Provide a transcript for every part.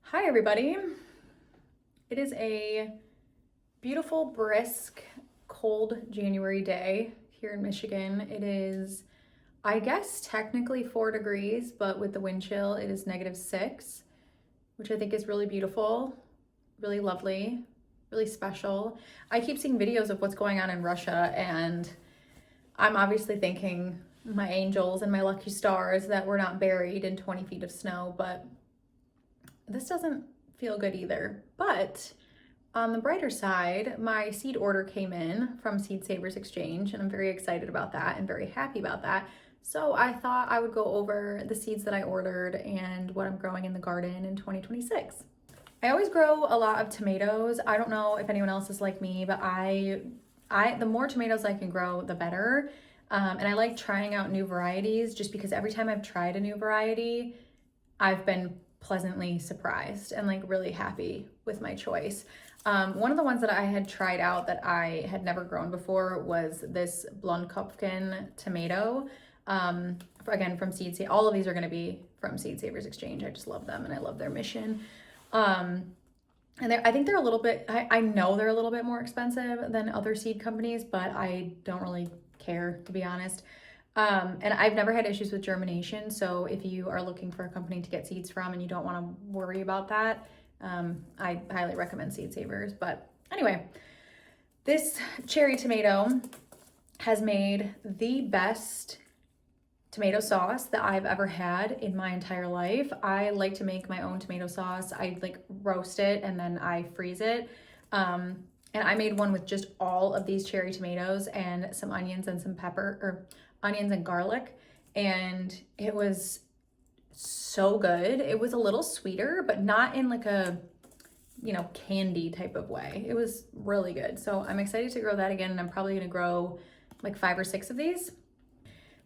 Hi everybody. It is a beautiful, brisk, cold January day here in Michigan. It is, I guess, technically 4 degrees, but with the wind chill, it is -6, which I think is really beautiful, really lovely, really special. I keep seeing videos of what's going on in Russia, and I'm obviously thanking my angels and my lucky stars that we're not buried in 20 feet of snow, but this doesn't feel good either. But on the brighter side, my seed order came in from Seed Savers Exchange, and I'm very excited about that and very happy about that. So I thought I would go over the seeds that I ordered and what I'm growing in the garden in 2026. I always grow a lot of tomatoes. I don't know if anyone else is like me, but the more tomatoes I can grow, the better. And I like trying out new varieties just because every time I've tried a new variety, I've been pleasantly surprised and like really happy with my choice. One of the ones that I had tried out that I had never grown before was this Blondkopfchen tomato. Again, from Seed Savers. All of these are going to be from Seed Savers Exchange. I just love them and I love their mission. And I think they're a little bit, I know they're a little bit more expensive than other seed companies, but I don't really care, to be honest. And I've never had issues with germination. So if you are looking for a company to get seeds from and you don't want to worry about that, I highly recommend Seed Savers. But anyway, this cherry tomato has made the best tomato sauce that I've ever had in my entire life. I like to make my own tomato sauce. I like roast it and then I freeze it. And I made one with just all of these cherry tomatoes and some onions and some pepper, or onions and garlic. And it was so good. It was a little sweeter, but not in like a, candy type of way. It was really good. So I'm excited to grow that again. And I'm probably going to grow like 5 or 6 of these.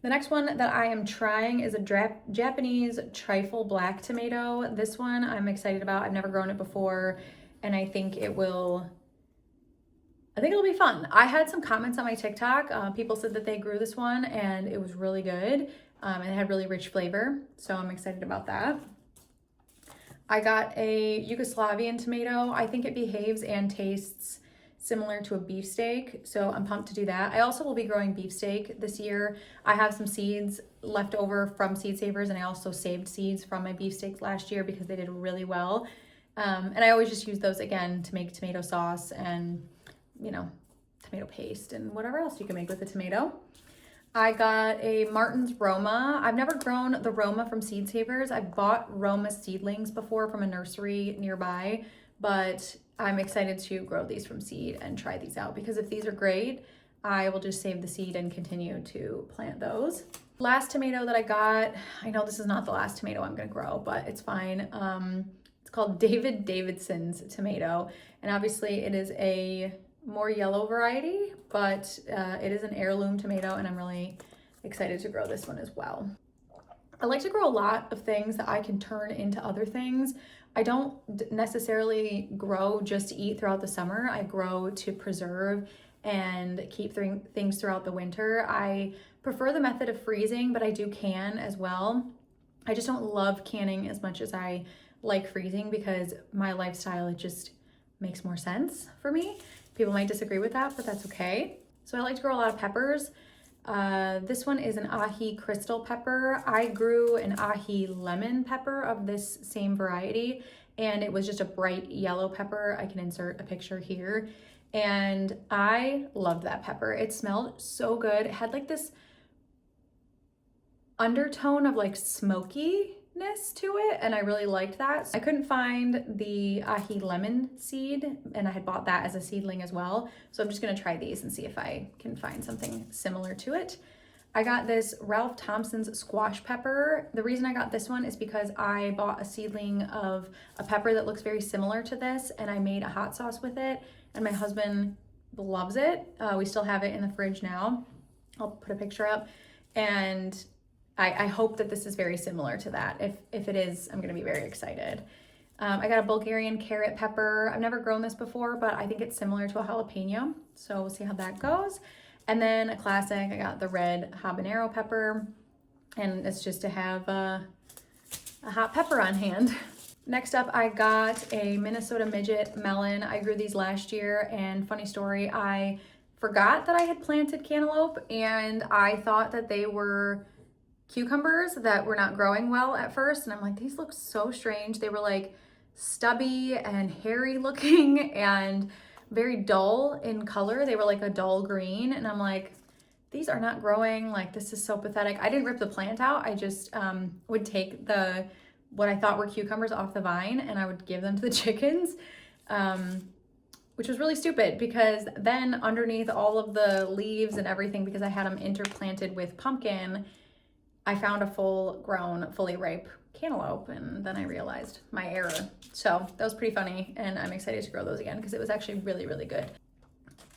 The next one that I am trying is a Japanese trifle black tomato. This one I'm excited about. I've never grown it before, and I think it'll be fun. I had some comments on my TikTok. People said that they grew this one and it was really good. And it had really rich flavor, so I'm excited about that. I got a Yugoslavian tomato. I think it behaves and tastes similar to a beefsteak, so I'm pumped to do that. I also will be growing beefsteak this year. I have some seeds left over from Seed Savers, and I also saved seeds from my beefsteaks last year because they did really well. And I always just use those again to make tomato sauce and, tomato paste and whatever else you can make with a tomato. I got a Martin's Roma. I've never grown the Roma from Seed Savers. I've bought Roma seedlings before from a nursery nearby, but I'm excited to grow these from seed and try these out because if these are great, I will just save the seed and continue to plant those. Last tomato that I got, I know this is not the last tomato I'm gonna grow, but it's fine. It's called David Davidson's tomato, and obviously it is a more yellow variety, but it is an heirloom tomato, and I'm really excited to grow this one as well. I like to grow a lot of things that I can turn into other things. I don't necessarily grow just to eat throughout the summer. I grow to preserve and keep things throughout the winter. I prefer the method of freezing, but I do can as well. I just don't love canning as much as I like freezing because my lifestyle, it just makes more sense for me. People might disagree with that, but that's okay. So I like to grow a lot of peppers. This one is an ahi crystal pepper. I grew an ahi lemon pepper of this same variety, and it was just a bright yellow pepper. I can insert a picture here. And I loved that pepper. It smelled so good. It had like this undertone of like smokiness to it, and I really liked that. I couldn't find the ahi lemon seed, and I had bought that as a seedling as well. So I'm just gonna try these and see if I can find something similar to it. I got this Ralph Thompson's squash pepper. The reason I got this one is because I bought a seedling of a pepper that looks very similar to this, and I made a hot sauce with it, and my husband loves it. We still have it in the fridge now. I'll put a picture up, and I hope that this is very similar to that. If it is, I'm gonna be very excited. I got a Bulgarian carrot pepper. I've never grown this before, but I think it's similar to a jalapeno. So we'll see how that goes. And then a classic, I got the red habanero pepper. And it's just to have a hot pepper on hand. Next up, I got a Minnesota midget melon. I grew these last year, and funny story, I forgot that I had planted cantaloupe, and I thought that they were cucumbers that were not growing well at first. And I'm like, these look so strange. They were like stubby and hairy looking and very dull in color. They were like a dull green. And I'm like, these are not growing. Like, this is so pathetic. I didn't rip the plant out. I just would take what I thought were cucumbers off the vine and I would give them to the chickens, which was really stupid because then underneath all of the leaves and everything, because I had them interplanted with pumpkin, I found a full grown, fully ripe cantaloupe, and then I realized my error. So that was pretty funny, and I'm excited to grow those again because it was actually really, really good.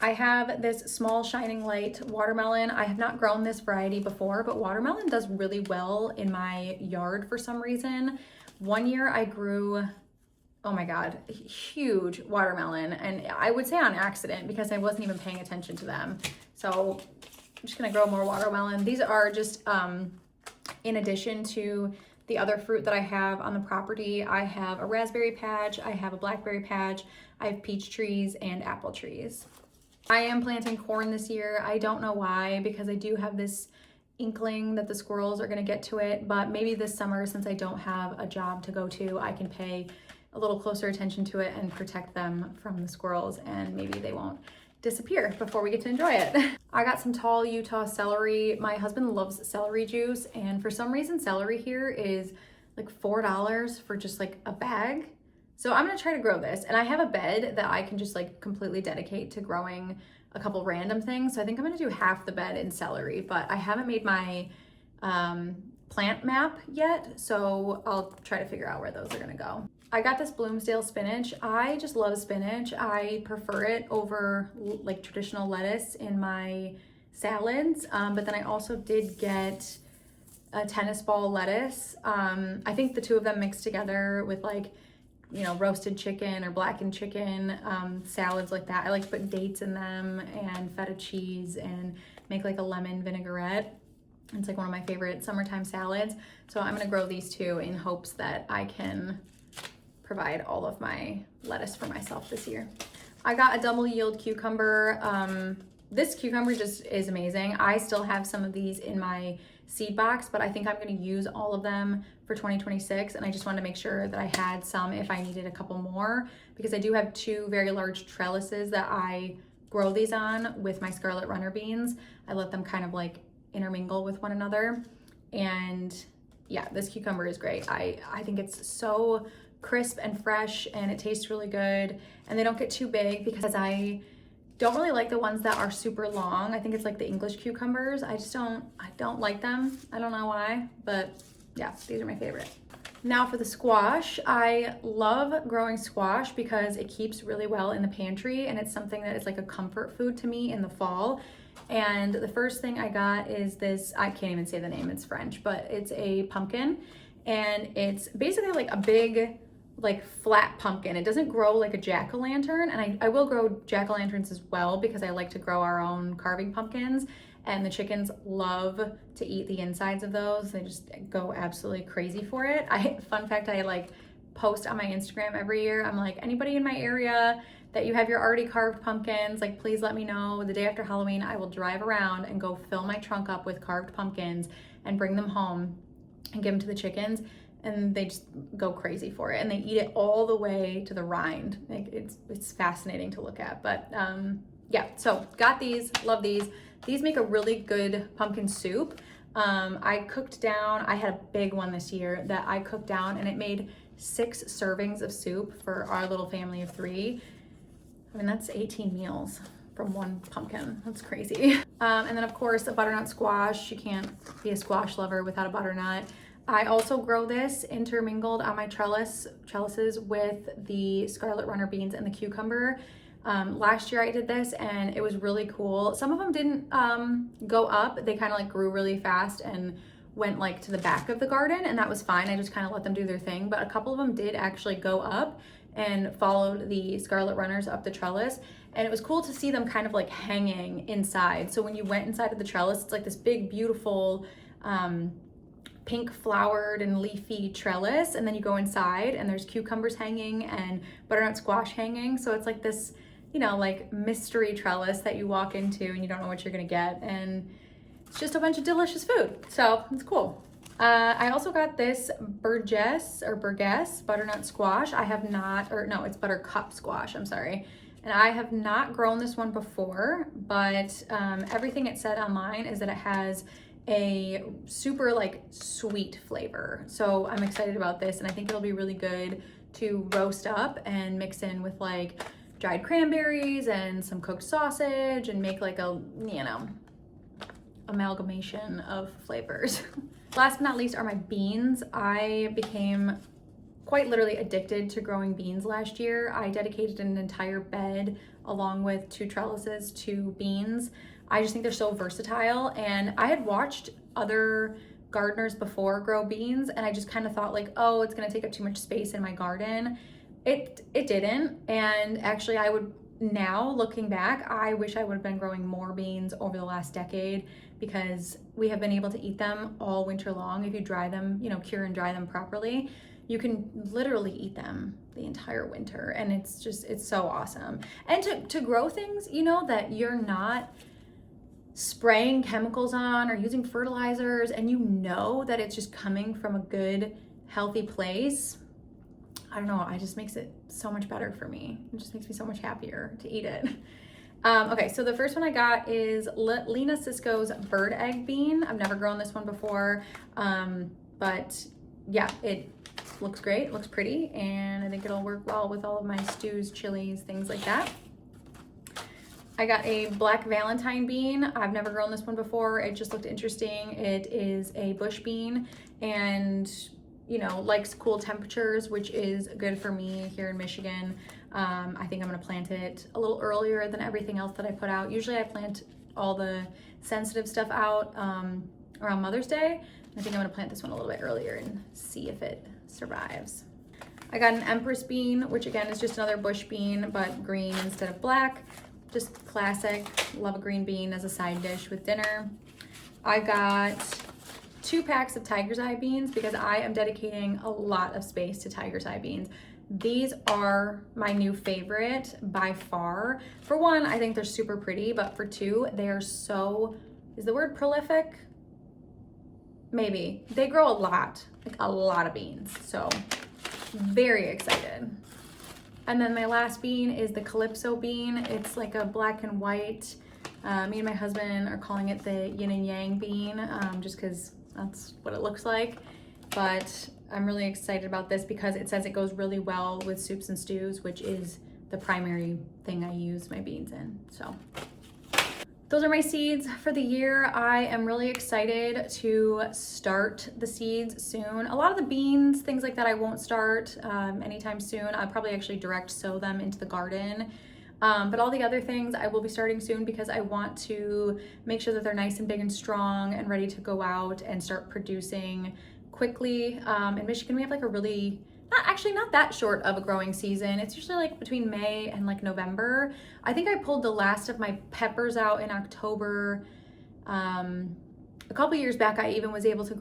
I have this small Shining Light watermelon. I have not grown this variety before, but watermelon does really well in my yard for some reason. One year I grew, oh my God, huge watermelon, and I would say on accident because I wasn't even paying attention to them. So I'm just gonna grow more watermelon. These are just, in addition to the other fruit that I have on the property. I have a raspberry patch, I have a blackberry patch, I have peach trees and apple trees. I am planting corn this year. I don't know why, because I do have this inkling that the squirrels are gonna get to it, but maybe this summer, since I don't have a job to go to, I can pay a little closer attention to it and protect them from the squirrels, and maybe they won't disappear before we get to enjoy it. I got some tall Utah celery. My husband loves celery juice, and for some reason celery here is like $4 for just like a bag. So I'm gonna try to grow this, and I have a bed that I can just like completely dedicate to growing a couple random things. So I think I'm gonna do half the bed in celery, but I haven't made my plant map yet, so I'll try to figure out where those are gonna go. I got this Bloomsdale spinach. I just love spinach. I prefer it over like traditional lettuce in my salads, but then I also did get a tennis ball lettuce. I think the two of them mixed together with like, you know, roasted chicken or blackened chicken, salads like that. I like to put dates in them and feta cheese and make like a lemon vinaigrette. It's like one of my favorite summertime salads. So I'm gonna grow these two in hopes that I can provide all of my lettuce for myself this year. I got a double yield cucumber. This cucumber just is amazing. I still have some of these in my seed box, but I think I'm gonna use all of them for 2026, and I just wanted to make sure that I had some if I needed a couple more, because I do have two very large trellises that I grow these on with my scarlet runner beans. I let them kind of like intermingle with one another, and yeah, this cucumber is great. I think it's so crisp and fresh, and it tastes really good, and they don't get too big because I don't really like the ones that are super long. I think it's like the English cucumbers. I don't like them. I don't know why, but yeah, these are my favorite. Now for the squash. I love growing squash because it keeps really well in the pantry, and it's something that is like a comfort food to me in the fall. And the first thing I got is this, I can't even say the name, it's French, but it's a pumpkin, and it's basically like a big like flat pumpkin. It doesn't grow like a jack-o'-lantern, and I will grow jack-o'-lanterns as well because I like to grow our own carving pumpkins, and the chickens love to eat the insides of those. They just go absolutely crazy for it. Fun fact, I like post on my Instagram every year. I'm like, anybody in my area that you have your already carved pumpkins, like please let me know. The day after Halloween, I will drive around and go fill my trunk up with carved pumpkins and bring them home and give them to the chickens. And they just go crazy for it, and they eat it all the way to the rind. Like it's fascinating to look at. But yeah, so got these, love these. These make a really good pumpkin soup. I cooked down, I had a big one this year that I cooked down, and it made 6 servings of soup for our little family of 3. I mean, that's 18 meals from one pumpkin. That's crazy. And then of course a butternut squash. You can't be a squash lover without a butternut. I also grow this intermingled on my trellises with the scarlet runner beans and the cucumber. Last year I did this, and it was really cool. Some of them didn't go up. They kind of like grew really fast and went like to the back of the garden, and that was fine. I just kind of let them do their thing. But a couple of them did actually go up and followed the scarlet runners up the trellis. And it was cool to see them kind of like hanging inside. So when you went inside of the trellis, it's like this big, beautiful, pink flowered and leafy trellis, and then you go inside and there's cucumbers hanging and butternut squash hanging. So it's like this, you know, like mystery trellis that you walk into and you don't know what you're gonna get, and it's just a bunch of delicious food. So it's cool. I also got this Burgess butternut squash. I have not, or no, it's buttercup squash, I'm sorry. And I have not grown this one before, but everything it said online is that it has a super like sweet flavor. So I'm excited about this, and I think it'll be really good to roast up and mix in with like dried cranberries and some cooked sausage and make like a, you know, amalgamation of flavors. Last but not least are my beans. I became quite literally addicted to growing beans last year. I dedicated an entire bed along with 2 trellises to beans. I just think they're so versatile, and I had watched other gardeners before grow beans, and I just kind of thought like, oh, it's gonna take up too much space in my garden. It didn't, and actually I would, now looking back, I wish I would have been growing more beans over the last decade, because we have been able to eat them all winter long. If you dry them, you know, cure and dry them properly, you can literally eat them the entire winter, and it's so awesome. And to grow things, you know, that you're not spraying chemicals on or using fertilizers, and you know that it's just coming from a good, healthy place. I don't know, it just makes it so much better for me. It just makes me so much happier to eat it. Okay, so the first one I got is Lena Cisco's bird egg bean. I've never grown this one before, but yeah, it looks great, it looks pretty, and I think it'll work well with all of my stews, chilies, things like that. I got a black Valentine bean. I've never grown this one before. It just looked interesting. It is a bush bean, and you know, likes cool temperatures, which is good for me here in Michigan. I think I'm gonna plant it a little earlier than everything else that I put out. Usually I plant all the sensitive stuff out around Mother's Day. I think I'm gonna plant this one a little bit earlier and see if it survives. I got an Empress bean, which again is just another bush bean, but green instead of black. Just classic, love a green bean as a side dish with dinner. I got 2 packs of tiger's eye beans because I am dedicating a lot of space to tiger's eye beans. These are my new favorite by far. For one, I think they're super pretty, but for 2, they are so, is the word prolific? Maybe. They grow a lot, like a lot of beans. So very excited. And then my last bean is the Calypso bean. It's like a black and white. Me and my husband are calling it the yin and yang bean, just because that's what it looks like. But I'm really excited about this because it says it goes really well with soups and stews, which is the primary thing I use my beans in. So those are my seeds for the year. I am really excited to start the seeds soon. A lot of the beans, things like that, I won't start anytime soon. I'll probably actually direct sow them into the garden. But all the other things I will be starting soon because I want to make sure that they're nice and big and strong and ready to go out and start producing quickly. In Michigan, we have like a really, not that short of a growing season. It's usually like between May and like November. I think I pulled the last of my peppers out in October. A couple years back, I even was able to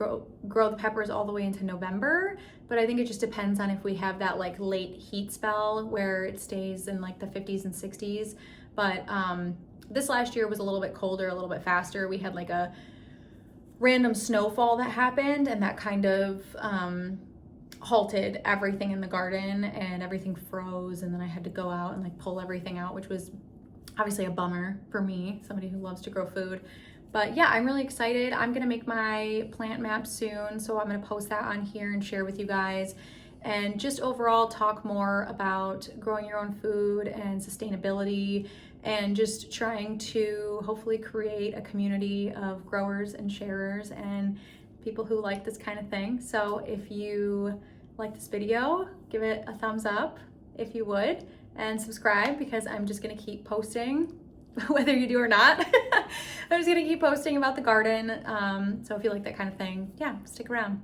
grow the peppers all the way into November, but I think it just depends on if we have that like late heat spell where it stays in like the 50s and 60s. But this last year was a little bit colder, a little bit faster. We had like a random snowfall that happened, and that kind of halted everything in the garden, and everything froze, and then I had to go out and like pull everything out, which was obviously a bummer for me, somebody who loves to grow food. But yeah, I'm really excited. I'm gonna make my plant map soon, so I'm gonna post that on here and share with you guys, and just overall talk more about growing your own food and sustainability, and just trying to hopefully create a community of growers and sharers and people who like this kind of thing. So if you like this video, give it a thumbs up if you would, and subscribe, because I'm just gonna keep posting whether you do or not. I'm just gonna keep posting about the garden. So if you like that kind of thing, yeah, stick around.